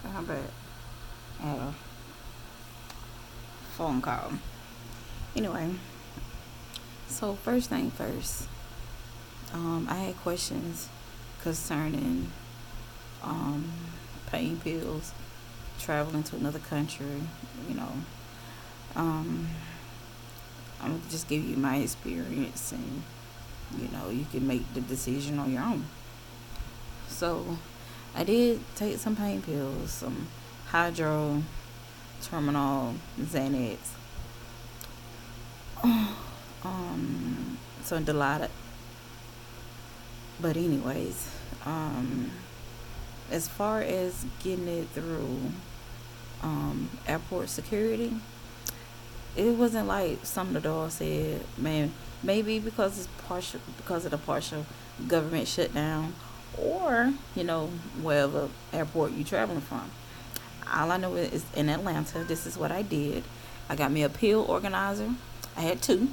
How about I had a phone call. Anyway, so first thing first, I had questions concerning um, pain pills, traveling to another country. You know, um, I'm gonna just give you my experience, and you can make the decision on your own. So, I did take some pain pills, some hydro, terminal, Xanax, some Dilaudid. But anyways, um, as far as getting it through airport security, it wasn't like some of the dogs said, man, maybe because of the partial government shutdown, or wherever airport you traveling from. All I know is in Atlanta, this is what I did. I got me a pill organizer. I had two,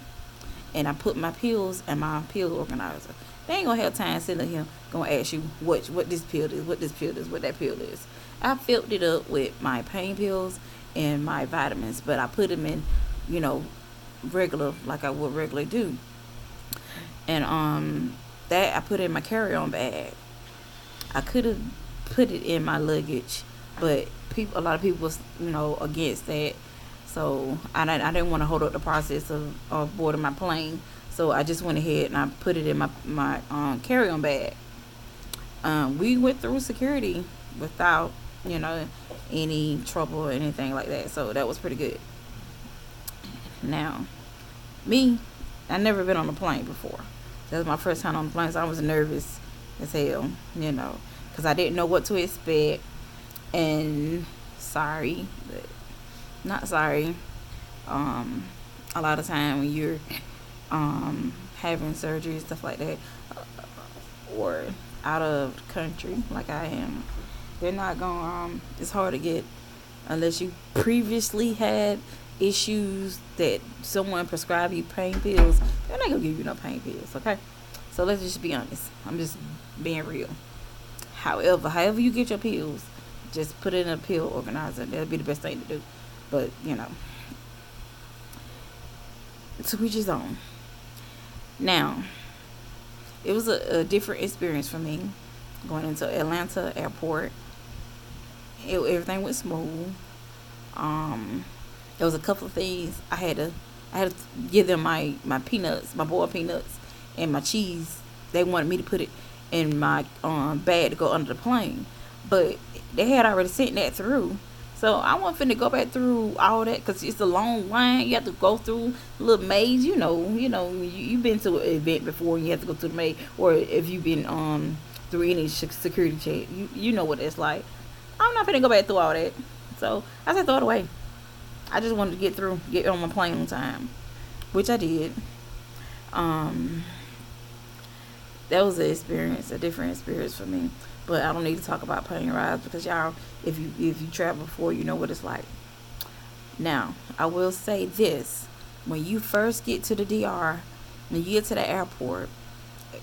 and I put my pills in my pill organizer. They ain't gonna have time sitting here gonna ask you what this pill is, what this pill is, what that pill is. I filled it up with my pain pills and my vitamins, but I put them in, you know, regular like I would regularly do. And that I put in my carry-on bag. I could have put it in my luggage, but a lot of people was against that. So I didn't want to hold up the process of boarding my plane. So I just went ahead and I put it in my carry-on bag. We went through security without any trouble or anything like that. So that was pretty good. Now, me, I never been on a plane before. That was my first time on the plane, so I was nervous as hell, because I didn't know what to expect. And sorry, but not sorry. Um, a lot of time when you're having surgery, stuff like that, or out of the country, like I am, they're not gonna. It's hard to get unless you previously had issues that someone prescribed you pain pills. They're not gonna give you no pain pills, okay? So let's just be honest. I'm just being real. However you get your pills, just put it in a pill organizer. That'll be the best thing to do. But to each his own. Now, it was a different experience for me going into Atlanta airport. Everything went smooth. Um, there was a couple of things I had to give them my peanuts, my boiled peanuts, and my cheese. They wanted me to put it in my bag to go under the plane, but they had already sent that through. So I wasn't finna go back through all that because it's a long line. You have to go through a little maze. You've been to an event before and you have to go through the maze, or if you've been through any security check, you know what it's like. I'm not finna go back through all that. So I said throw it away. I just wanted to get on my plane on time, which I did. Um, that was a different experience for me. But I don't need to talk about plane rides because y'all, if you travel before, you know what it's like. Now, I will say this: when you first get to the DR, when you get to the airport,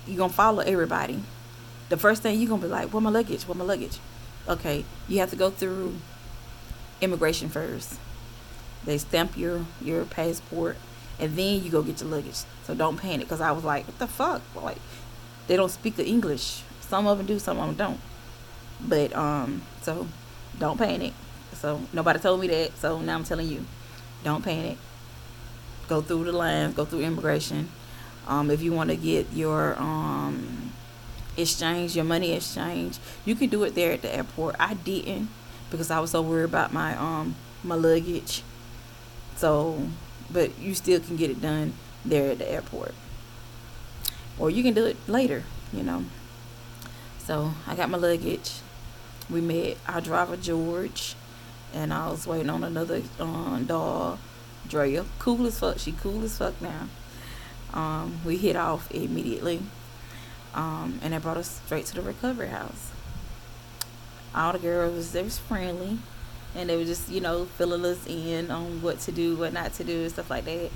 you're gonna follow everybody. The first thing you're gonna be like, "Where my luggage? Where my luggage?" Okay, you have to go through immigration first. They stamp your passport, and then you go get your luggage. So don't panic, because I was like, "What the fuck?" Like, they don't speak the English. Some of them do, some of them don't. But so don't panic. So nobody told me that. So now I'm telling you, don't panic. Go through the lines. Go through immigration. If you want to get your exchange, your money exchange, you can do it there at the airport. I didn't because I was so worried about my luggage. So, but you still can get it done there at the airport, or you can do it later. You know. So I got my luggage. We met our driver George, and I was waiting on another dog, Drea. Cool as fuck. She cool as fuck now. We hit off immediately, and they brought us straight to the recovery house. All the girls, they was friendly, and they were just filling us in on what to do, what not to do, and stuff like that.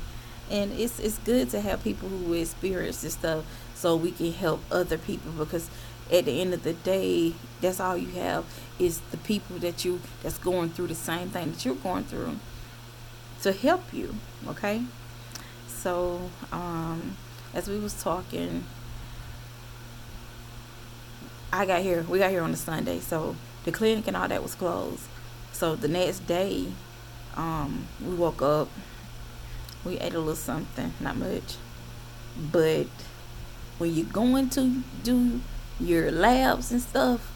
And it's good to have people who experience this stuff so we can help other people, because at the end of the day, that's all you have is the people that's going through the same thing that you're going through to help you. Okay. So as we was talking, we got here on a Sunday, so the clinic and all that was closed. So the next day, we woke up, we ate a little something, not much, but when you're going to do your labs and stuff,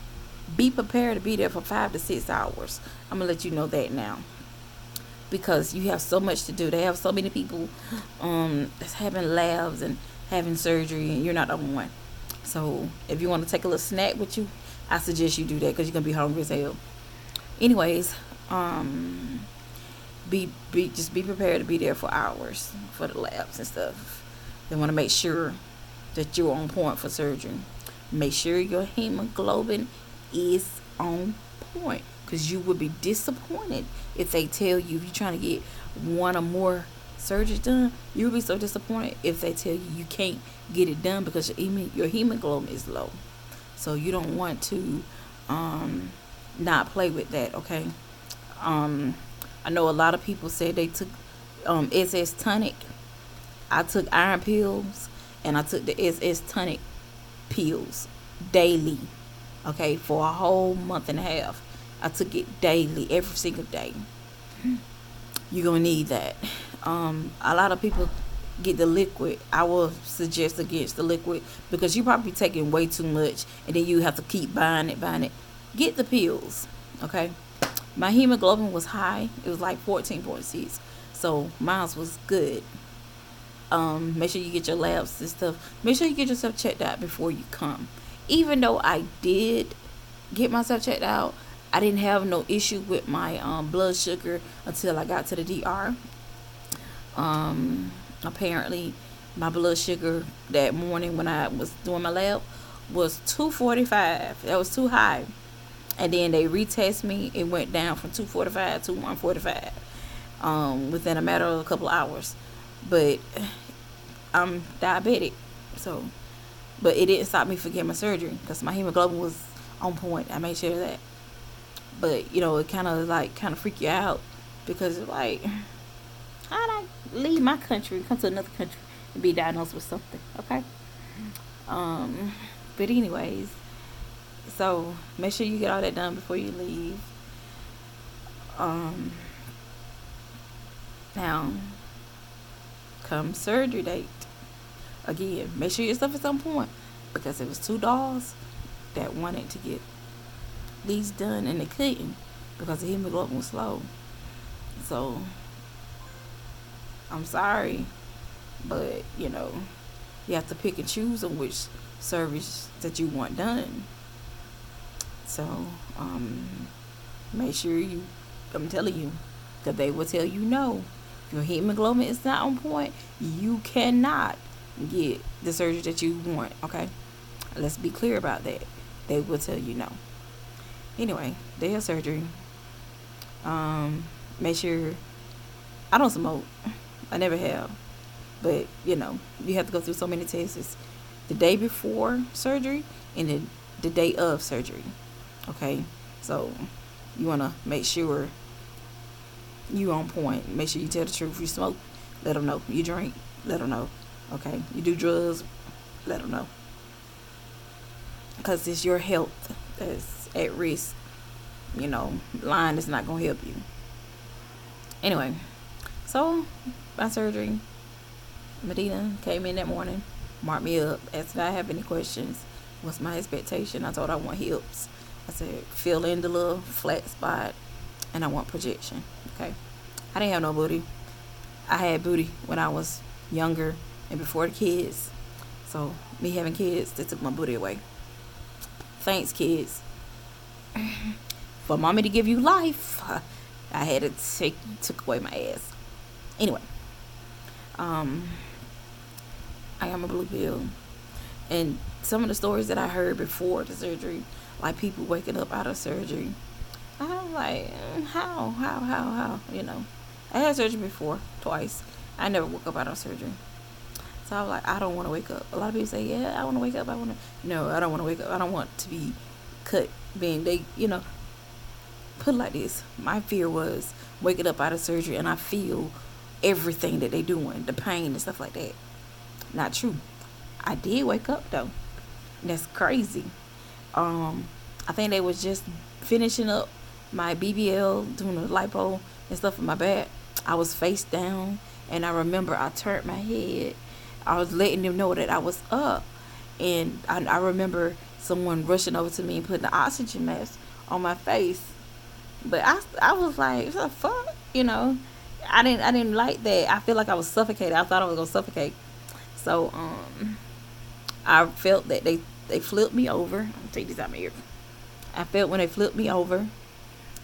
be prepared to be there for 5 to 6 hours. I'm gonna let you know that now, because you have so much to do. They have so many people that's having labs and having surgery, and you're not the only one. So if you want to take a little snack with you, I suggest you do that, because you're gonna be hungry as hell. Anyways, just be prepared to be there for hours for the labs and stuff. They want to make sure that you're on point for surgery. Make sure your hemoglobin is on point, because you would be disappointed if they tell you're trying to get one or more surgeries done. You'll be so disappointed if they tell you can't get it done because your hemoglobin is low. So you don't want to not play with that. Okay. I know a lot of people said they took SS tonic. I took iron pills, and I took the SS tonic pills daily. Okay, for a whole month and a half. I took it daily, every single day. You're gonna need that. A lot of people get the liquid. I will suggest against the liquid, because you probably taking way too much, and then you have to keep buying it. Get the pills. Okay. My hemoglobin was high. It was like 14.6. So mine was good. Make sure you get your labs and stuff. Make sure you get yourself checked out before you come. Even though I did get myself checked out, I didn't have no issue with my blood sugar until I got to the DR. Apparently, my blood sugar that morning when I was doing my lab was 245. That was too high. And then they retest me. It went down from 245 to 145 within a matter of a couple of hours. But I'm diabetic, so. But it didn't stop me from getting my surgery, because my hemoglobin was on point. I made sure of that. But it kind of freak you out, because like, how'd I leave my country, come to another country, and be diagnosed with something? Okay. But anyways, so make sure you get all that done before you leave. Now, come surgery date. Again, make sure your stuff is on point, because it was 2 dolls that wanted to get these done, and they couldn't because the hemoglobin was low. So I'm sorry, but you have to pick and choose on which service that you want done. So make sure I'm telling you, that they will tell you no. If your hemoglobin is not on point, you cannot get the surgery that you want. Okay, let's be clear about that. They will tell you no. Anyway, day of surgery. Make sure. I don't smoke. I never have. But you have to go through so many tests. The day before surgery and the day of surgery. Okay, so you want to make sure you on point. Make sure you tell the truth. You smoke, let them know. You drink, let them know. Okay, you do drugs, let them know. Because it's your health that's at risk. Lying is not going to help you. Anyway, so my surgery, Medina came in that morning, marked me up, asked if I have any questions. What's my expectation? I told her I want hips. I said, fill in the little flat spot, and I want projection. Okay. I didn't have no booty. I had booty when I was younger and before the kids. So, me having kids, they took my booty away. Thanks, kids. For mommy to give you life, I had to took away my ass. Anyway, I am a blue pill. And some of the stories that I heard before the surgery, like people waking up out of surgery, I'm like, how? I had surgery before, twice. I never woke up out of surgery. So I was like, I don't want to wake up. A lot of people say, yeah, I want to wake up. I want to. No, I don't want to wake up. I don't want to be cut. Being they, put it like this. My fear was waking up out of surgery and I feel everything that they doing, the pain and stuff like that. Not true. I did wake up though. That's crazy. I think they was just finishing up my BBL, doing the lipo and stuff in my back. I was face down, and I remember I turned my head. I was letting them know that I was up, and I remember someone rushing over to me and putting the oxygen mask on my face. But I was like, what the fuck, I didn't like that. I feel like I was suffocated. I thought I was gonna suffocate. So I felt that they flipped me over. I'm gonna take this out of my ear. I felt when they flipped me over,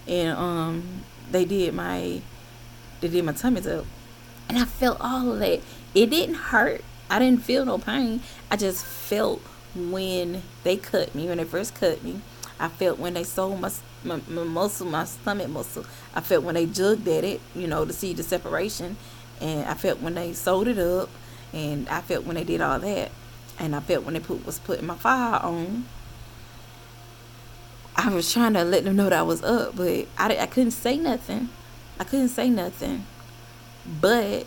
and they did my tummy tuck, and I felt all of that. It didn't hurt. I didn't feel no pain. I just felt when they cut me. When they first cut me, I felt when they sewed my muscle, my stomach muscle. I felt when they jugged at it, to see the separation, and I felt when they sewed it up, and I felt when they did all that, and I felt when they was putting my fire on. I was trying to let them know that I was up, but I couldn't say nothing. I couldn't say nothing. But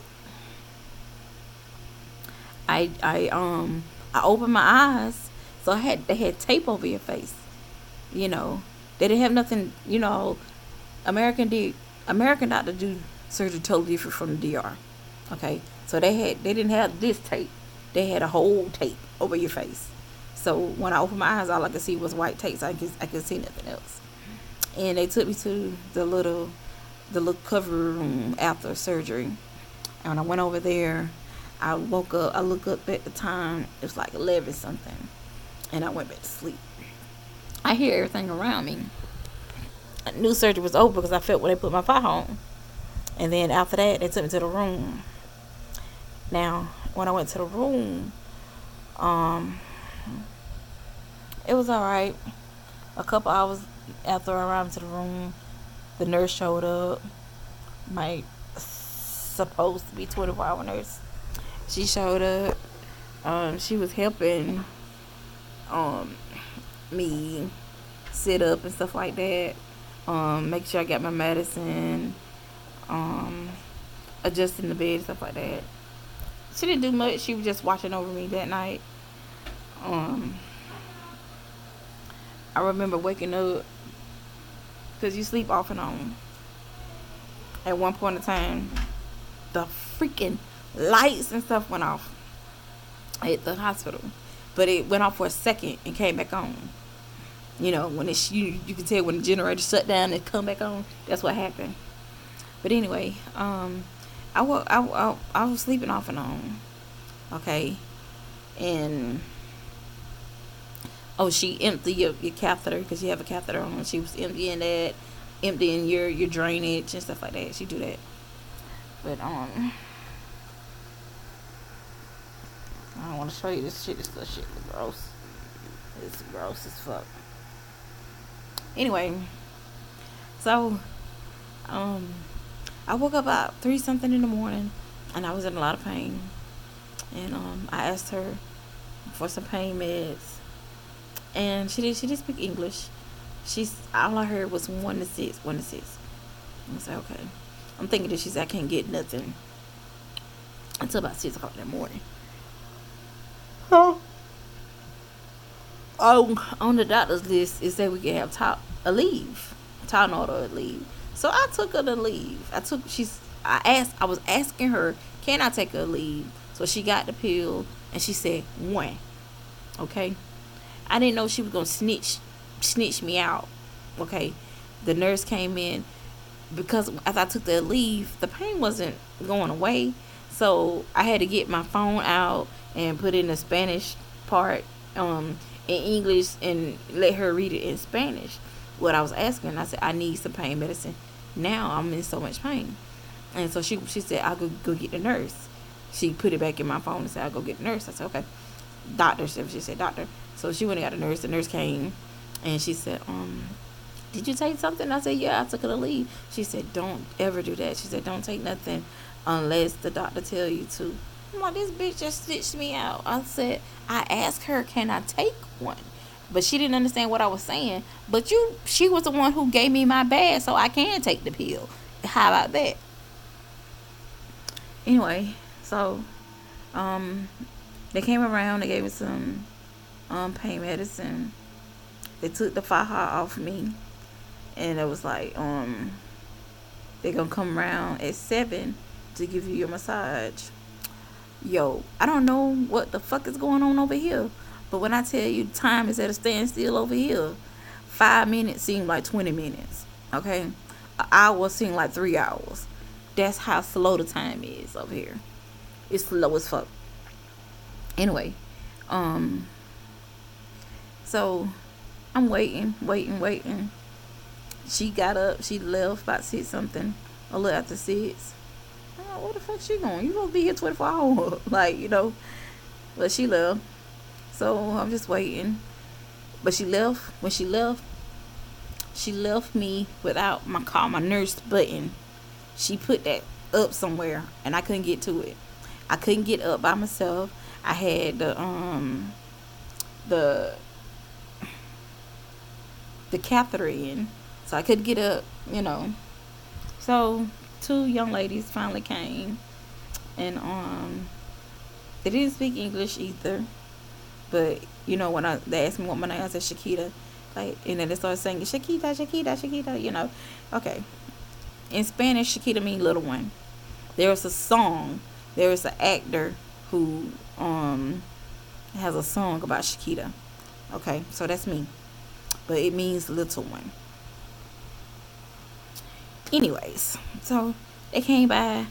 I opened my eyes, so they had tape over your face. They didn't have nothing. American doctor do surgery totally different from the DR. Okay, so they didn't have this tape. They had a whole tape over your face. So when I opened my eyes, all I could see was white tape. So I could see nothing else. And they took me to the little recovery room after surgery. And when I went over there, I woke up. I looked up at the time. It was like 11 something, and I went back to sleep. I hear everything around me. I knew surgery was over because I felt when they put my fire on. And then after that, they took me to the room. Now, when I went to the room, it was alright. A couple hours after I arrived to the room, the nurse showed up. My supposed to be 24-hour nurse. She showed up. She was helping me sit up and stuff like that. Make sure I got my medicine. Adjusting the bed and stuff like that. She didn't do much. She was just watching over me that night. I remember waking up because you sleep off and on. At one point in time, the freaking lights and stuff went off at the hospital, but it went off for a second and came back on. When you can tell when the generator shut down and come back on. That's what happened. But anyway, I was sleeping off and on. Okay, and she emptied your catheter because you have a catheter on. She was emptying your drainage and stuff like that. She do that. But I don't want to show you this shit. This shit is gross. It's gross as fuck. Anyway, so I woke up about 3 something in the morning, and I was in a lot of pain. And I asked her for some pain meds, and she did speak English. All I heard was 1 to 6, 1 to 6. I said, okay. I'm thinking that she said I can't get nothing until about 6 o'clock in the morning. On the doctor's list, it said we can have Tylenol leave. So I took her to leave. I was asking her, can I take her leave? So she got the pill, and she said 1. Okay, I didn't know she was gonna snitch me out. Okay, the nurse came in because as I took the leave, the pain wasn't going away. So I had to get my phone out and put in the Spanish part in English and let her read it in Spanish. What I was asking, I said, I need some pain medicine. Now I'm in so much pain. And so she said, I'll go get the nurse. She put it back in my phone and said, I'll go get the nurse. I said, okay. She said, doctor. So she went and got the nurse. The nurse came and she said, did you take something? I said, yeah, I took her to leave. She said, don't ever do that. She said, don't take nothing unless the doctor tell you to. I'm like, this bitch just stitched me out. I said, I asked her, can I take one? But she didn't understand what I was saying. But she was the one who gave me my bag, so I can take the pill. How about that? Anyway, so um, they came around. They gave me some pain medicine. They took the faja off me, and it was like they're gonna come around at 7 to give you your massage. Yo, I don't know what the fuck is going on over here, but when I tell you time is at a standstill over here, 5 minutes seem like 20 minutes. Okay, an hour seem like 3 hours. That's how slow the time is over here. It's slow as fuck. Anyway, um, so I'm waiting. She got up, she left about 6 something, a little after 6. I'm like, where the fuck she going? You gonna be here 24 hours? Like, but she left. So I'm just waiting. But she left. When she left me without my nurse button. She put that up somewhere, and I couldn't get to it. I couldn't get up by myself. I had the catheter in, so I couldn't get up. So 2 young ladies finally came, and they didn't speak English either. But when they asked me what my name, I said Shakita, like, and then they started singing Shakita. Okay. In Spanish, Shakita means little one. There's a song. There's an actor who has a song about Shakita. Okay, so that's me, but it means little one. Anyways, so they came by,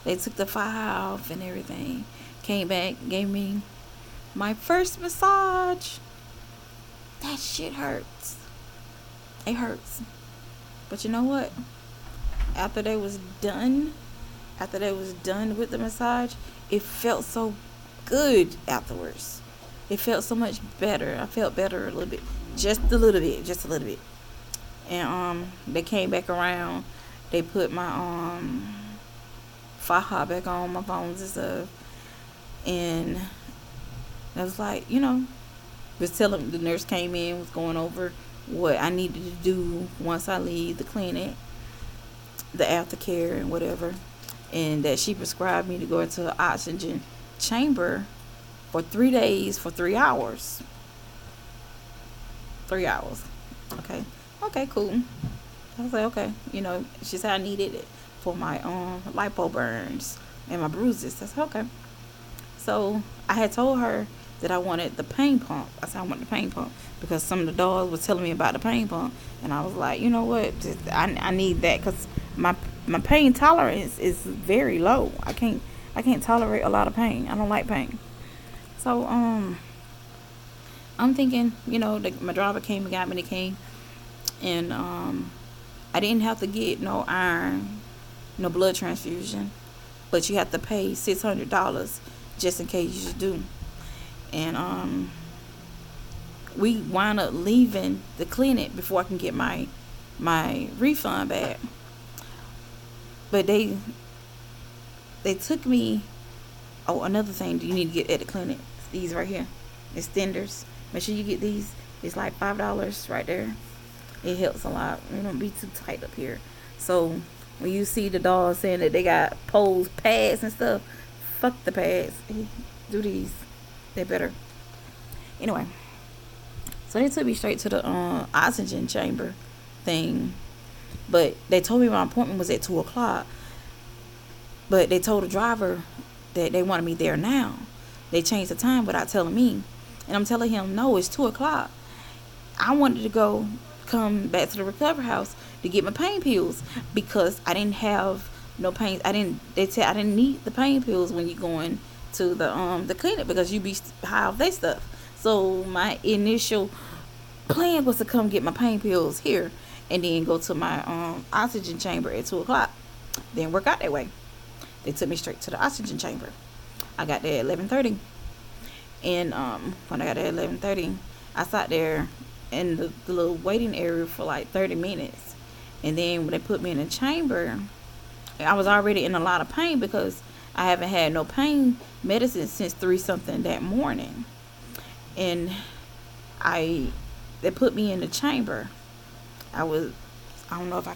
they took the file off and everything, came back, gave me my first massage. That shit hurts. It hurts. But you know what? After they was done with the massage, it felt so good afterwards. It felt so much better. I felt better a little bit. Just a little bit. And they came back around. They put my faja back on my bones and stuff. And I was like, was telling, the nurse came in, was going over what I needed to do once I leave the clinic, the aftercare and whatever, and that she prescribed me to go into an oxygen chamber for 3 days for 3 hours. 3 hours. Okay, cool. I was like, okay, she said I needed it for my lipo burns and my bruises. I said, okay. So I had told her that I wanted the pain pump. I said I want the pain pump because some of the dogs was telling me about the pain pump, and I was like, you know what, I need that because my pain tolerance is very low. I can't tolerate a lot of pain. I don't like pain. So I'm thinking, my driver came and got me. They came, and I didn't have to get no iron, no blood transfusion, but you have to pay $600 just in case you do. And we wound up leaving the clinic before I can get my refund back. But they took me. Oh, another thing you need to get at the clinic, these right here, extenders. Make sure you get these. It's like $5 right there. It helps a lot. You don't be too tight up here. So when you see the dogs saying that they got poles, pads and stuff, fuck the pads. Do these. They're better. Anyway, so they took me straight to the oxygen chamber thing. But they told me my appointment was at 2:00. But they told the driver that they wanted me there now. They changed the time without telling me. And I'm telling him, no, it's 2:00. I wanted to come back to the recovery house to get my pain pills because I didn't have no pain. They said I didn't need the pain pills when you're going to the clinic because you be high off their stuff. So my initial plan was to come get my pain pills here and then go to my oxygen chamber at 2:00. Didn't work out that way. They took me straight to the oxygen chamber. I got there at 11:30, and when I got there at 11:30, I sat there in the little waiting area for like 30 minutes, and then when they put me in the chamber, I was already in a lot of pain because I haven't had no pain medicine since 3 something that morning. And I they put me in the chamber. I was I don't know how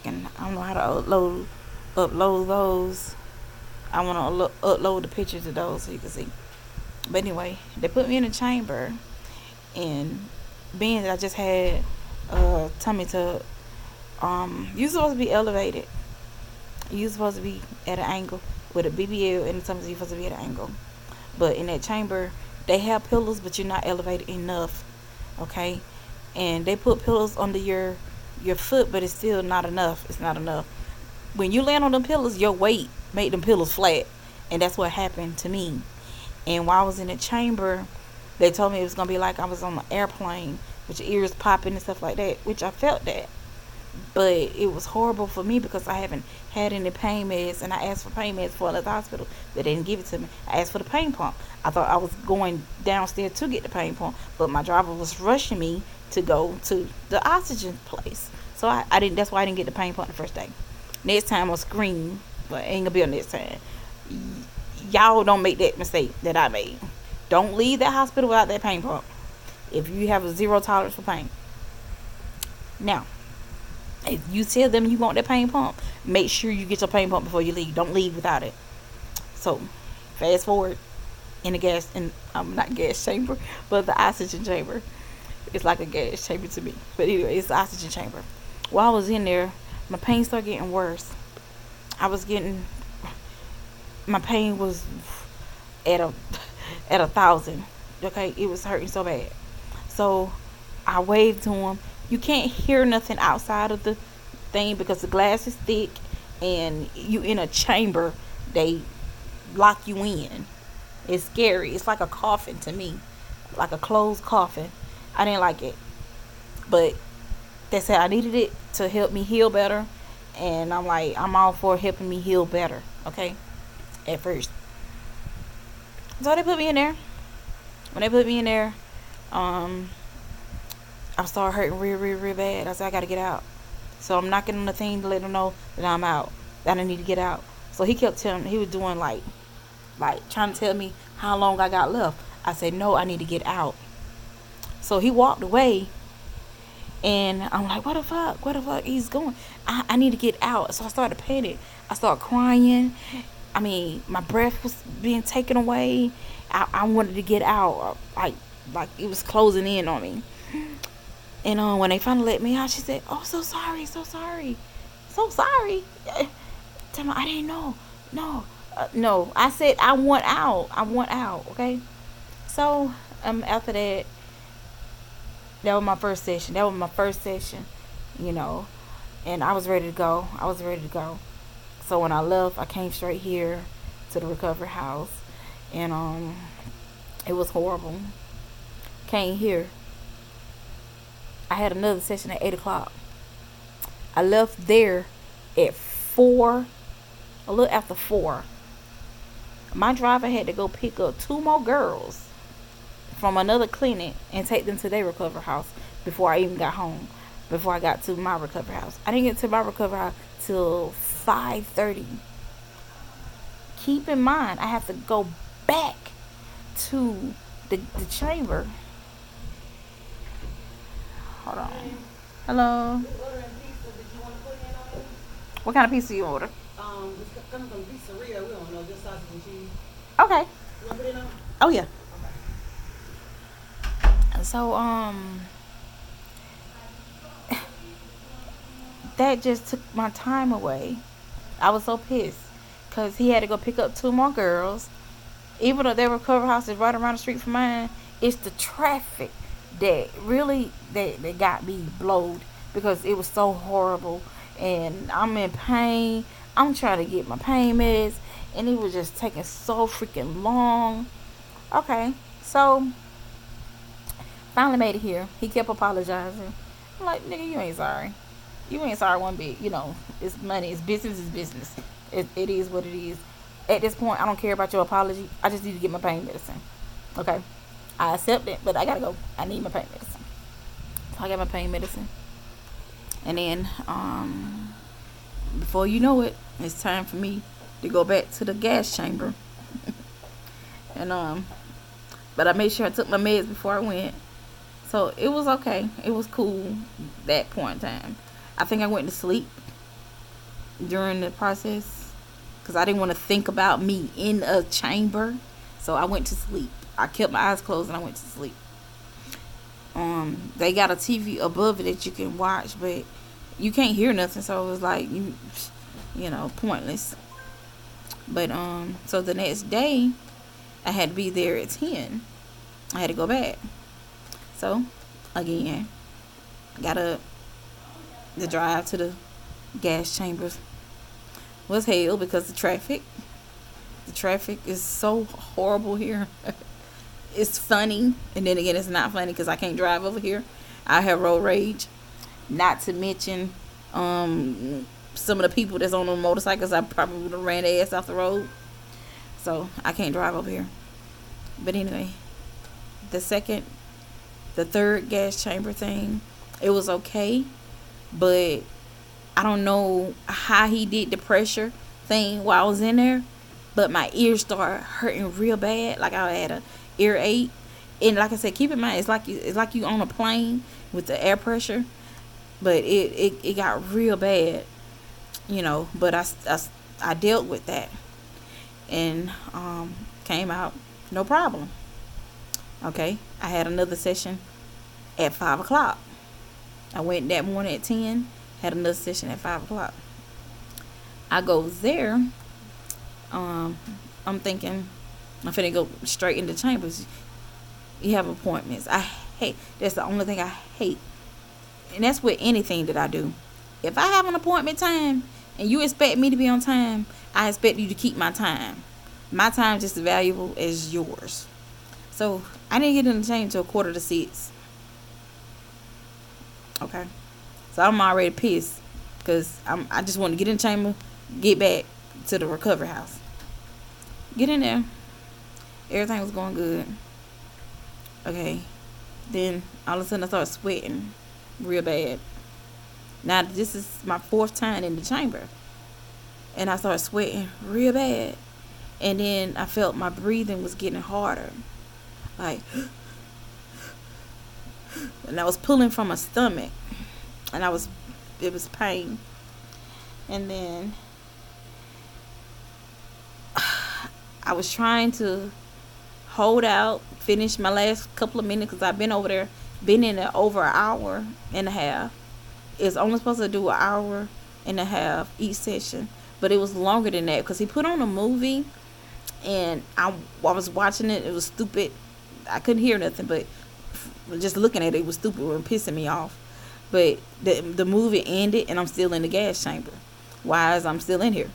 to upload those. I want to upload the pictures of those so you can see. But anyway, they put me in the chamber, and being that I just had tummy tuck, you're supposed to be elevated. You're supposed to be at an angle with a BBL, and sometimes you're supposed to be at an angle. But in that chamber, they have pillows, but you're not elevated enough. Okay, and they put pillows under your foot, but it's still not enough. It's not enough. When you land on them pillows, your weight made them pillows flat, and that's what happened to me. And while I was in the chamber, they told me it was gonna be like I was on an airplane with your ears popping and stuff like that, which I felt that. But it was horrible for me because I haven't had any pain meds, and I asked for pain meds for the hospital. They didn't give it to me. I asked for the pain pump. I thought I was going downstairs to get the pain pump, but my driver was rushing me to go to the oxygen place. So I didn't. That's why I didn't get the pain pump the first day. Next time I'll scream, but it ain't gonna be on next time. Y'all don't make that mistake that I made. Don't leave that hospital without that pain pump if you have a zero tolerance for pain. Now, if you tell them you want that pain pump, make sure you get your pain pump before you leave. Don't leave without it. So, fast forward in the gas, and I'm not gas chamber, but the oxygen chamber. It's like a gas chamber to me. But anyway, it's the oxygen chamber. While I was in there, my pain started getting worse. My pain was at a 1,000. Okay, it was hurting so bad. So I waved to him. You can't hear nothing outside of the thing because the glass is thick, and you in a chamber. They lock you in. It's scary. It's like a coffin to me, like a closed coffin. I didn't like it, but they said I needed it to help me heal better, and I'm all for helping me heal better. Okay, at first. So they put me in there. When they put me in there, I started hurting real bad. I said, I gotta get out. So I'm knocking on the thing to let them know that I'm out, that I need to get out. So he kept telling me, he was doing like trying to tell me how long I got left. I said, no, I need to get out. So he walked away, and I'm like, what the fuck he's going? I need to get out. So I started to panic. I started crying. I mean, my breath was being taken away. I wanted to get out, like it was closing in on me. And when they finally let me out, she said, oh, so sorry. Tell me, I didn't know. No. I said, I want out. Okay. So after that, that was my first session. And I was ready to go. So when I left, I came straight here to the recovery house, and it was horrible. Came here. I had another session at 8:00. I left there at 4, a little after 4. My driver had to go pick up 2 more girls from another clinic and take them to their recovery house before I even got home. Before I got to my recovery house, I didn't get to my recovery house till 5:30. Keep in mind, I have to go back to the chamber. Hold on. Hello. What kind of pizza you order? It's coming from pizzeria. We don't know, just sausage and cheese. Okay. You want to put it on? Oh yeah. Okay. So that just took my time away. I was so pissed because he had to go pick up 2 more girls. Even though their recovery house is right around the street from mine, it's the traffic that really that got me blowed because it was so horrible, and I'm in pain. I'm trying to get my pain meds, and it was just taking so freaking long. Okay, so finally made it here. He kept apologizing. I'm like, nigga, you ain't sorry. You ain't sorry one bit. It's money. It's business. It's business. It is what it is. At this point, I don't care about your apology. I just need to get my pain medicine. Okay? I accept it, but I gotta go. I need my pain medicine. So I got my pain medicine. And then, before you know it, it's time for me to go back to the gas chamber. and but I made sure I took my meds before I went. So it was okay. It was cool that point in time. I think I went to sleep during the process because I didn't want to think about me in a chamber. So I went to sleep. I kept my eyes closed and I went to sleep. They got a TV above it that you can watch, but you can't hear nothing. So it was like pointless. But so the next day, I had to be there at 10. I had to go back. So again, got up. The drive to the gas chambers was hell because the traffic. The traffic is so horrible here. It's funny, and then again, it's not funny because I can't drive over here. I have road rage. Not to mention, some of the people that's on the motorcycles, I probably would have ran their ass off the road. So I can't drive over here. But anyway, the third gas chamber thing, it was okay, but I don't know how he did the pressure thing while I was in there, but my ears started hurting real bad, like I had a earache. And like I said, keep in mind, it's like you on a plane with the air pressure, but it got real bad, But I dealt with that, and came out no problem. Okay, I had another session at 5 o'clock. I went that morning at 10, had another session at 5 o'clock. I goes there. I'm thinking I'm finna go straight into chambers. You have appointments. I hate. That's the only thing I hate, and that's with anything that I do. If I have an appointment time and you expect me to be on time, I expect you to keep my time. My time is just as valuable as yours. So I didn't get in the chamber until 5:45. Okay, so I'm already pissed because I just want to get in the chamber, get back to the recovery house. Get in there. Everything was going good. Okay, then all of a sudden I started sweating real bad. Now this is my 4th time in the chamber, and I started sweating real bad. And then I felt my breathing was getting harder, like, and I was pulling from my stomach, and it was pain. And then I was trying to hold out, finish my last couple of minutes because I've been in there over an hour and a half. It's only supposed to do an hour and a half each session, but it was longer than that because he put on a movie, and I was watching it. It was stupid. I couldn't hear nothing, but just looking at it was stupid and pissing me off. But the movie ended, and I'm still in the gas chamber. Why is I'm still in here?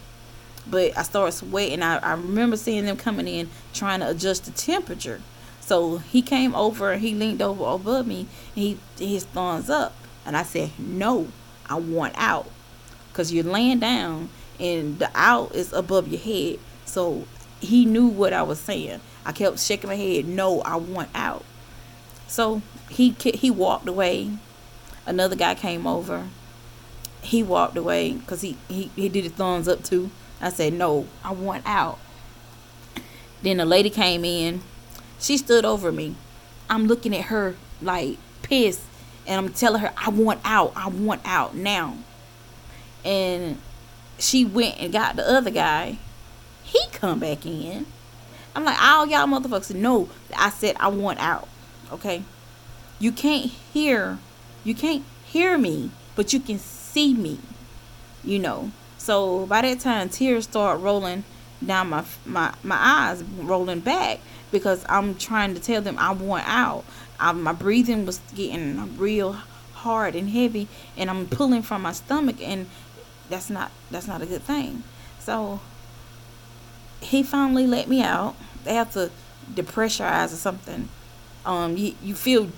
But I started sweating. I remember seeing them coming in trying to adjust the temperature. So he came over and he leaned over above me, and his thumbs up. And I said, no, I want out. Because you're laying down and the out is above your head. So he knew what I was saying. I kept shaking my head, no, I want out. So he walked away. Another guy came over. He walked away because he did his thumbs up too. I said, no, I want out. Then a lady came in. She stood over me. I'm looking at her like pissed. And I'm telling her, I want out now. And she went and got the other guy. He come back in. I'm like, all y'all motherfuckers know that I said I want out. Okay? You can't hear me, but you can see me. So by that time, tears start rolling down my eyes, rolling back because I'm trying to tell them I want out. My breathing was getting real hard and heavy, and I'm pulling from my stomach, and that's not a good thing. So he finally let me out. They have to depressurize or something. You feel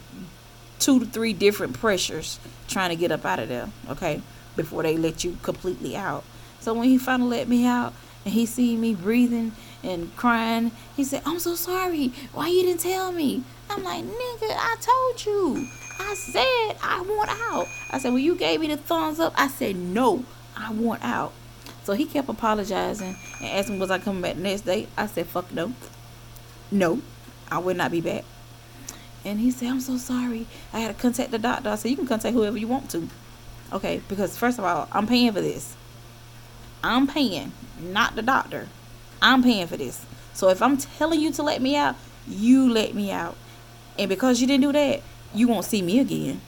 2 to 3 different pressures trying to get up out of there, okay, before they let you completely out. So when he finally let me out and he seen me breathing and crying, he said, I'm so sorry. Why you didn't tell me? I'm like, nigga, I told you. I said I want out. I said, well, you gave me the thumbs up. I said, no, I want out. So he kept apologizing and asked me, was I coming back the next day? I said, fuck no. No, I would not be back. And he said, I'm so sorry. I had to contact the doctor. I said, you can contact whoever you want to. Okay, because first of all, I'm paying for this. I'm paying, not the doctor. I'm paying for this. So if I'm telling you to let me out, you let me out. And because you didn't do that, you won't see me again.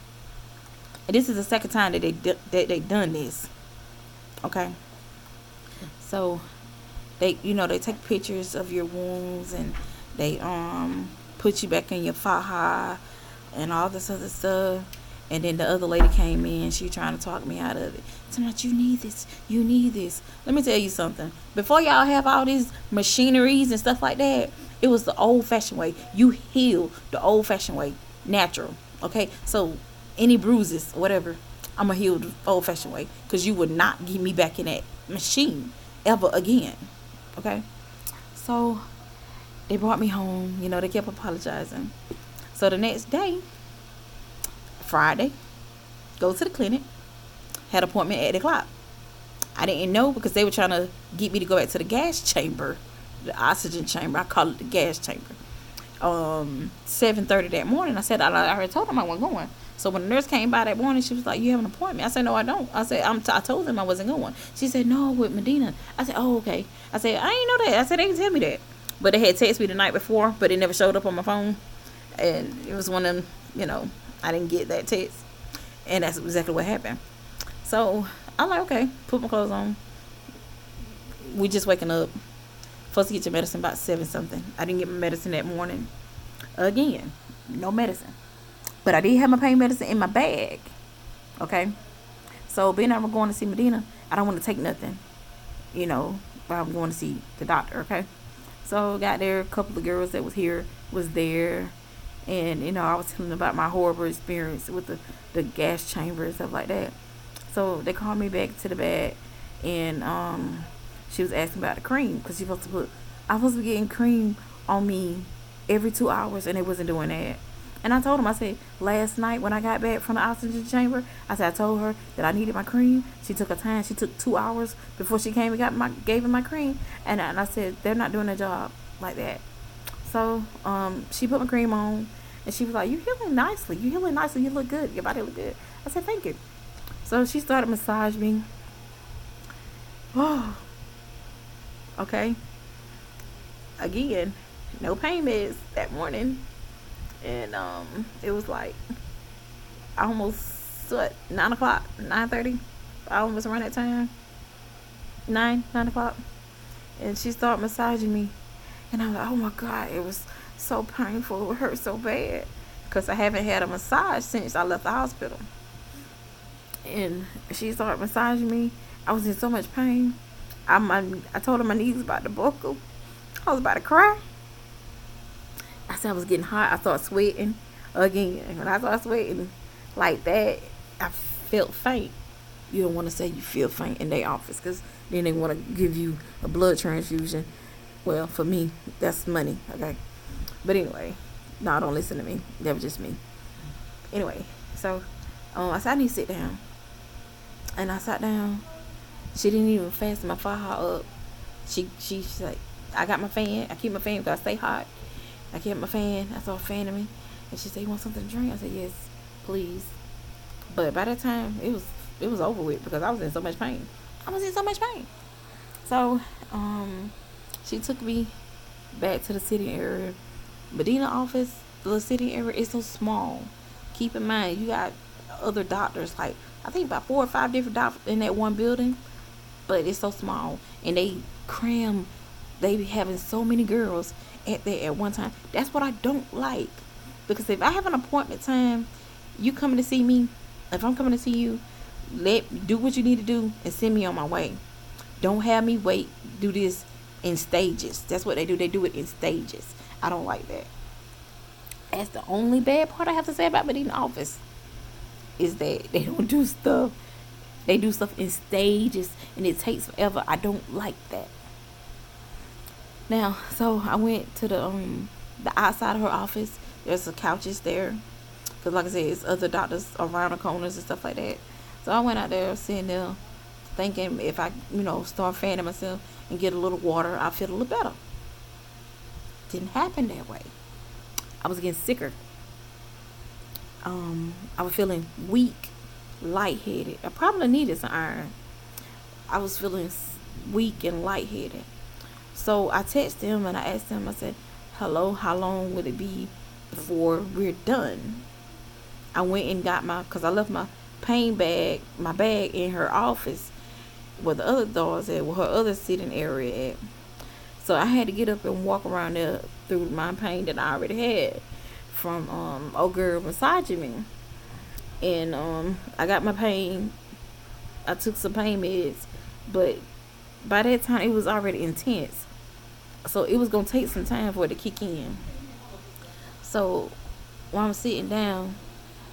And this is the second time that they done this. Okay. So they take pictures of your wounds, and they put you back in your faja and all this other stuff. And then the other lady came in. She trying to talk me out of it. So much, you need this. You need this. Let me tell you something. Before y'all have all these machineries and stuff like that, it was the old-fashioned way. You heal the old-fashioned way, natural. Okay, so any bruises, whatever, I'm gonna heal the old-fashioned way, because you would not get me back in that machine ever again. Okay, so they brought me home. They kept apologizing. So the next day, Friday, go to the clinic. Had an appointment at 8 o'clock. I didn't know because they were trying to get me to go back to the gas chamber, the oxygen chamber. I call it the gas chamber. 7:30 that morning. I said I already told them I wasn't going. So when the nurse came by that morning, she was like, "You have an appointment?" I said, "No, I don't." I said, I told them I wasn't going. She said, "No, with Medina." I said, "Oh, okay." I said, "I ain't know that." I said, "They didn't tell me that." But they had texted me the night before, but it never showed up on my phone. And it was one of them, I didn't get that text. And that's exactly what happened. So I'm like, okay, put my clothes on. We just waking up. Supposed to get your medicine about 7 something. I didn't get my medicine that morning. Again, no medicine. But I did have my pain medicine in my bag. Okay? So being I'm going to see Medina, I don't want to take nothing. But I'm going to see the doctor, okay? So got there, a couple of girls that was there. And, I was telling them about my horrible experience with the gas chamber and stuff like that. So they called me back to the bed, and she was asking about the cream, because I was supposed to be getting cream on me every 2 hours, and they wasn't doing that. And I told them, I said, last night when I got back from the oxygen chamber, I told her that I needed my cream. She took her time. She took 2 hours before she came and gave me my cream. And I said, they're not doing their job like that. So she put my cream on, and she was like, "You healing nicely. You healing nicely. You look good. Your body look good." I said, "Thank you." So she started massaging me. Oh, okay. Again, no pain meds that morning, and it was like almost 9 o'clock, 9:30. I almost around that time, 9 o'clock, and she started massaging me, and I'm like, oh my God, it was so painful. It hurt so bad because I haven't had a massage since I left the hospital. And she started massaging me. I was in so much pain. I told her my knees was about to buckle. I was about to cry. I said I was getting hot. I started sweating again. When I started sweating like that, I felt faint. You don't want to say you feel faint in their office, because then they want to give you a blood transfusion. Well, for me, that's money, okay? But anyway, no, don't listen to me. That was just me. Anyway, so I said, I need to sit down. And I sat down. She didn't even fasten my faja up. She's like, I got my fan. I keep my fan because I stay hot. I kept my fan. I started fanning me. And she said, "You want something to drink?" I said, "Yes, please." But by that time, it was over with, because I was in so much pain. So she took me back to the sitting area. Medina office, the sitting area is so small. Keep in mind, you got other doctors, like I think about 4 or 5 different doctors in that one building, but it's so small, and they cram. They be having so many girls at one time. That's what I don't like, because if I have an appointment time, you coming to see me. If I'm coming to see you, do what you need to do and send me on my way. Don't have me wait. Do this in stages. That's what they do. They do it in stages. I don't like that. That's the only bad part I have to say about Medina office, is that they don't do stuff. They do stuff in stages, and it takes forever. I don't like that. Now, so I went to the outside of her office. There's some couches there, because like I said, it's other doctors around the corners and stuff like that. So I went out there, sitting there, thinking if I, start fanning myself and get a little water, I feel a little better. didn't happen that way. I was getting sicker. I was feeling weak, lightheaded. I probably needed some iron. I was feeling weak and lightheaded. So I texted him and I asked him, I said, hello, how long would it be before we're done? I went and got because I left my my bag in her office where the other dogs at, where her other sitting area at. So I had to get up and walk around there through my pain that I already had from old girl massaging me. And I got my pain. I took some pain meds, but by that time it was already intense. So it was gonna take some time for it to kick in. So while I'm sitting down,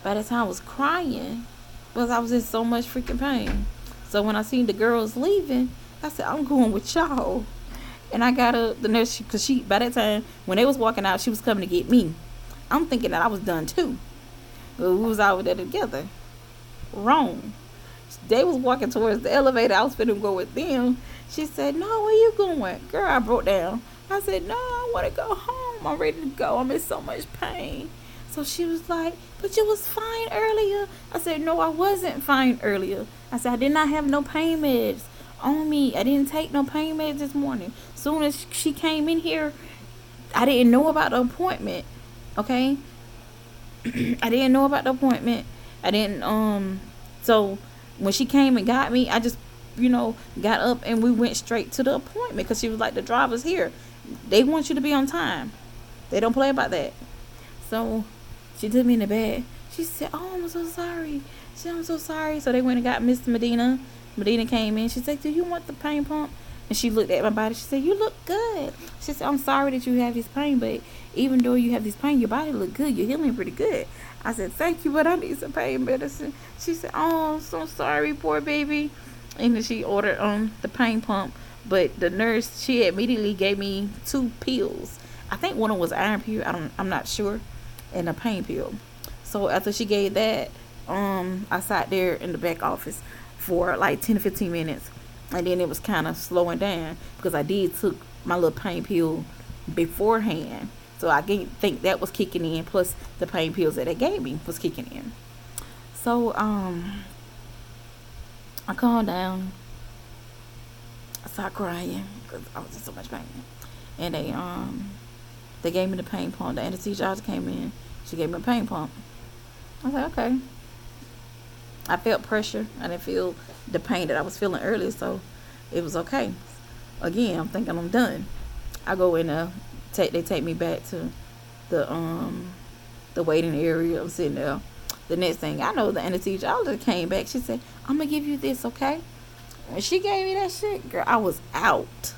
by the time I was crying because I was in so much freaking pain. So when I seen the girls leaving, I said, I'm going with y'all. And I got the nurse, because by that time, when they was walking out, she was coming to get me. I'm thinking that I was done too. But we was out there together. Wrong. They was walking towards the elevator. I was finna go with them. She said, no, where you going? Girl, I broke down. I said, no, I want to go home. I'm ready to go. I'm in so much pain. So she was like, but you was fine earlier. I said, no, I wasn't fine earlier. I said, I did not have no pain meds on me. I didn't take no pain meds this morning. Soon as she came in here, I didn't know about the appointment. Okay? I didn't know about the appointment. I didn't, so when she came and got me, I just, got up and we went straight to the appointment because she was like, the driver's here. They want you to be on time. They don't play about that. So she took me in the bed. She said, oh, I'm so sorry. She said, I'm so sorry. So they went and got Mr. Medina. Medina came in. She said, do you want the pain pump? And she looked at my body. She said, you look good. She said, I'm sorry that you have this pain, but even though you have this pain, your body look good. You're healing pretty good. I said, thank you, but I need some pain medicine. She said, oh, I'm so sorry, poor baby. And then she ordered the pain pump. But the nurse, she immediately gave me 2 pills. I think one of them was iron pill. I'm not sure. And a pain pill. So after she gave that, I sat there in the back office for like 10 to 15 minutes. And then it was kind of slowing down because I did took my little pain pill beforehand. So I think that was kicking in, plus the pain pills that they gave me was kicking in. So I calmed down. I started crying because I was in so much pain. And they gave me the pain pump. The anesthesiologist came in. She gave me a pain pump. I was like, okay. I felt pressure. I didn't feel the pain that I was feeling earlier, so it was okay. Again, I'm thinking I'm done. I go in there. They take me back to the waiting area. I'm sitting there. The next thing I know, the anesthesiologist came back. She said, I'm gonna give you this, okay? When she gave me that shit, girl, I was out.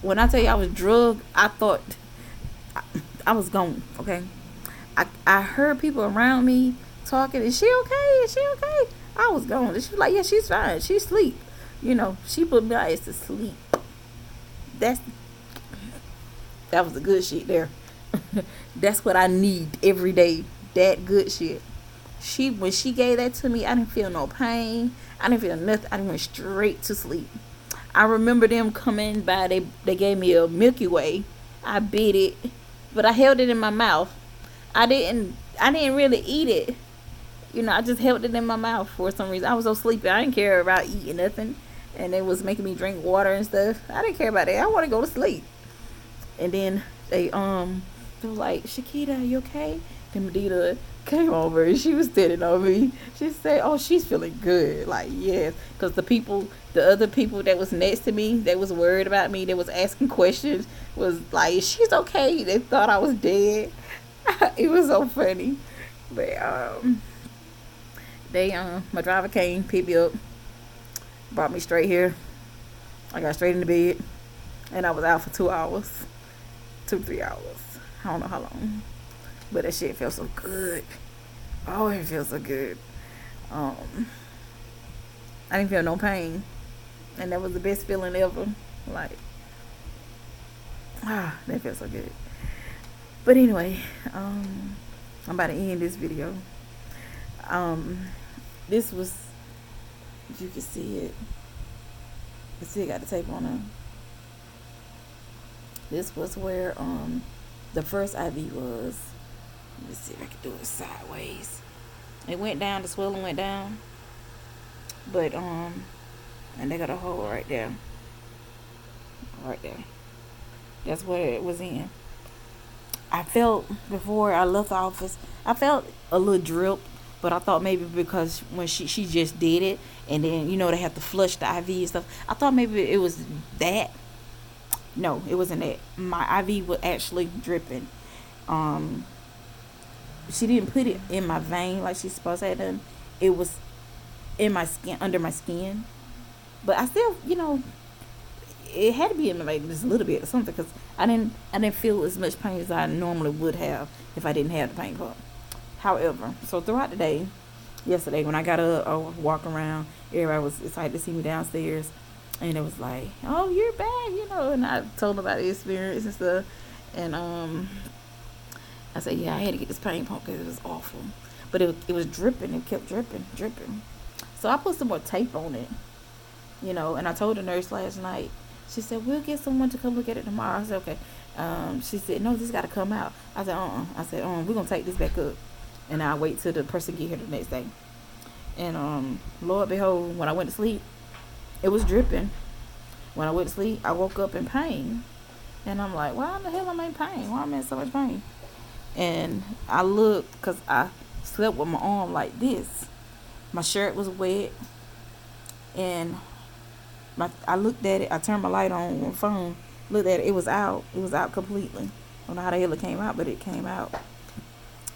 When I tell you I was drugged, I thought I was gone, okay? I heard people around me talking, is she okay? Is she okay? I was gone. She was like, yeah, she's fine. She's asleep. She put my ass to sleep. That was the good shit there. That's what I need every day. That good shit. When she gave that to me, I didn't feel no pain. I didn't feel nothing. I went straight to sleep. I remember them coming by. They gave me a Milky Way. I bit it, but I held it in my mouth. I didn't really eat it. I just held it in my mouth for some reason. I was so sleepy. I didn't care about eating nothing. And they was making me drink water and stuff. I didn't care about that. I want to go to sleep. And then they were like, Shakita, you okay? Then Medina came over and she was sitting on me. She said, oh, she's feeling good. Like, yes. Because the other people that was next to me, they was worried about me. They was asking questions. Was like, she's okay. They thought I was dead. It was so funny. But my driver came, picked me up, brought me straight here. I got straight into bed, and I was out for 2 hours, 3 hours. I don't know how long, but that shit felt so good. Oh, it feels so good. I didn't feel no pain, and that was the best feeling ever. Like, that feels so good. But anyway, I'm about to end this video. This was, if you can see it, you still got the tape on there. This was where the first IV was. Let me see if I can do it sideways. It went down. The swelling went down, but and they got a hole right there. Right there. That's what it was in. I felt before I left the office, I felt a little drip, but I thought maybe because when she just did it, and then they have to flush the IV and stuff. I thought maybe it was that. No, it wasn't that. My IV was actually dripping. Um, she didn't put it in my vein like she's supposed to have done. It was in my skin, under my skin. But I still, it had to be in my vein just a little bit or something, because I didn't feel as much pain as I normally would have if I didn't have the pain pump. However, so throughout the day, yesterday when I got up, I was walking around. Everybody was excited to see me downstairs, and it was like, "Oh, you're back," And I told them about the experience and stuff, and I said, "Yeah, I had to get this pain pump because it was awful, but it was dripping. It kept dripping, dripping." So I put some more tape on it, and I told the nurse last night. She said, "We'll get someone to come look at it tomorrow." I said, "Okay." She said, "No, this got to come out." I said, I said, "We're going to take this back up, and I'll wait till the person get here the next day." And Lord behold, when I went to sleep, it was dripping. When I went to sleep, I woke up in pain. And I'm like, why in the hell am I in pain? Why am I in so much pain? And I looked, because I slept with my arm like this. My shirt was wet. And I looked at it. I turned my light on my phone. Looked at it. It was out. It was out completely. I don't know how the hell it came out, but it came out.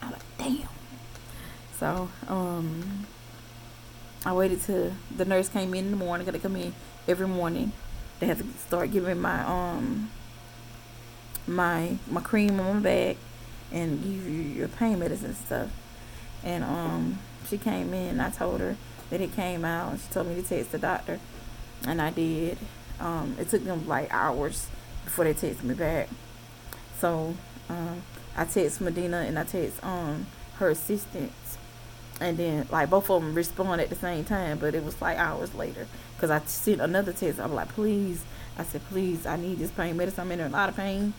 I'm like, damn. So, I waited till the nurse came in the morning. Got to come in every morning. They had to start giving my my cream on my back and give you your pain medicine and stuff. And she came in. I told her that it came out. And she told me to text the doctor, and I did. It took them like hours before they texted me back. So I text Medina and I text her assistants, and then like both of them responded at the same time, but it was like hours later, because I sent another text. I'm like, please, I said, please, I need this pain medicine. I'm in a lot of pain.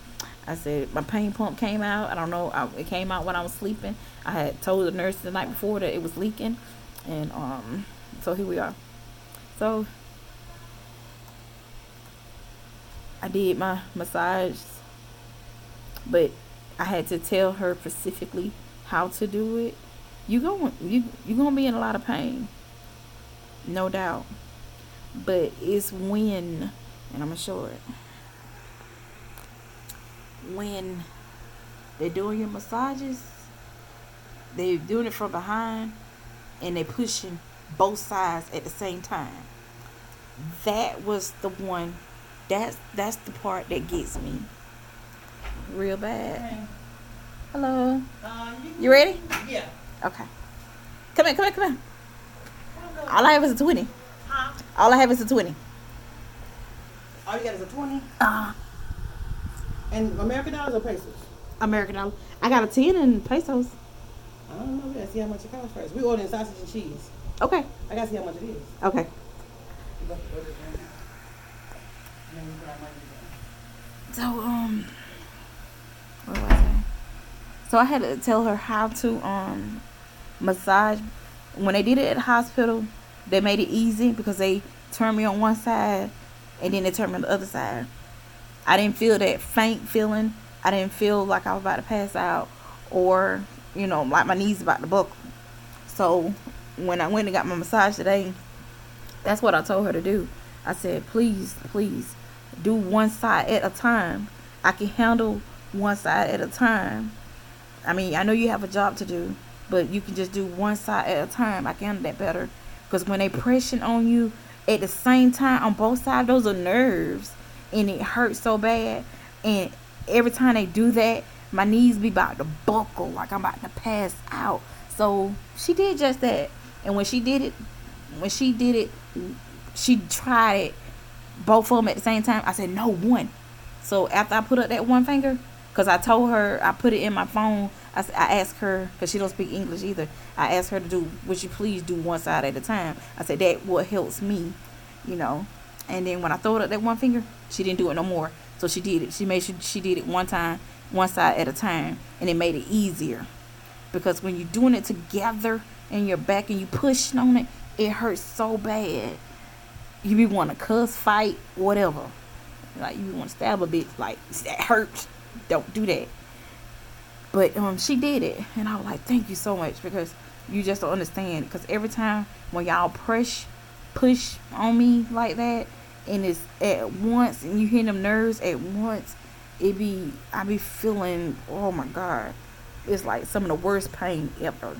I said, my pain pump came out. I don't know. It came out when I was sleeping. I had told the nurse the night before that it was leaking, and so here we are. So I did my massage, but I had to tell her specifically how to do it. You gonna be in a lot of pain, no doubt. But it's when, and I'm gonna show it. When they're doing your massages, they're doing it from behind, and they're pushing both sides at the same time. That was the one. That's the part that gets me real bad. Okay. Hello. You ready? Yeah. Okay. Come here. All I have is a 20. Huh? All I have is a 20. All you got is a 20? Uh, And American dollars or pesos? American dollar. I got a 10 in pesos. I don't know. We gotta see how much it costs first. We ordering sausage and cheese. Okay. I gotta see how much it is. Okay. We both order it right now. And then we grab money again. So, what was I? So I had to tell her how to massage. When they did it at the hospital, they made it easy because they turned me on one side and then they turned me on the other side. I didn't feel that faint feeling. I didn't feel like I was about to pass out, or like my knees about to buckle. So when I went and got my massage today, that's what I told her to do. I said, please do one side at a time. I can handle one side at a time. I mean, I know you have a job to do, but you can just do one side at a time. I can handle that better. Because when they pressing on you at the same time on both sides, those are nerves. And it hurts so bad. And every time they do that, my knees be about to buckle. Like I'm about to pass out. So she did just that. And when she did it, she tried it, both of them at the same time. I said, no, one. So after I put up that one finger, because I told her, I put it in my phone. I asked her, because she don't speak English either. I asked her to do, would you please do one side at a time? I said, that what helps me, And then when I threw it up that one finger, she didn't do it no more. So she did it. She made sure she did it one time, one side at a time, and it made it easier. Because when you're doing it together in your back and you pushing on it, it hurts so bad. You be want to cuss, fight, whatever. Like you want to stab a bitch, like that hurts. Don't do that. But she did it, and I was like, thank you so much, because you just don't understand. Because every time when y'all push on me like that, and it's at once, and you hear them nerves at once, I be feeling, oh my god, it's like some of the worst pain ever.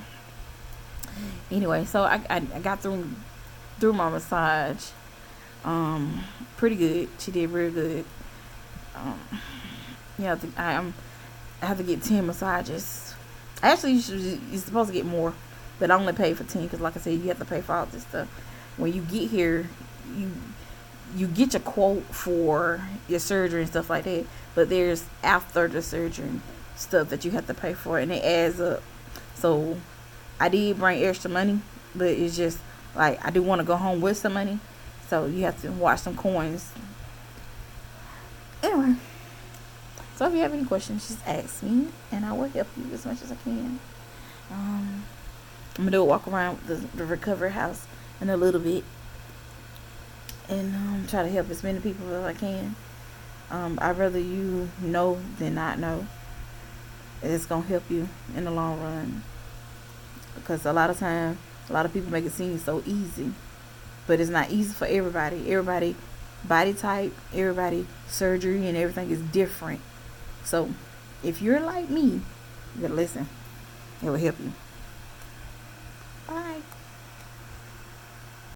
Anyway, so I got through my massage, pretty good. She did real good. Yeah, I have to get 10 massages. Actually, you're supposed to get more, but I only paid for 10 because, like I said, you have to pay for all this stuff. When you get here, you get your quote for your surgery and stuff like that, but there's after the surgery stuff that you have to pay for, and it adds up. So I did bring extra money, but it's just like I do want to go home with some money, so you have to watch some coins. Anyway, so if you have any questions, just ask me, and I will help you as much as I can. I'm gonna do a walk around the recovery house in a little bit, and try to help as many people as I can. I'd rather you know than not know. It's gonna help you in the long run, because a lot of time, a lot of people make it seem so easy, but it's not easy for everybody. Everybody body type, everybody surgery, and everything is different. So if you're like me, you gotta listen. It will help you.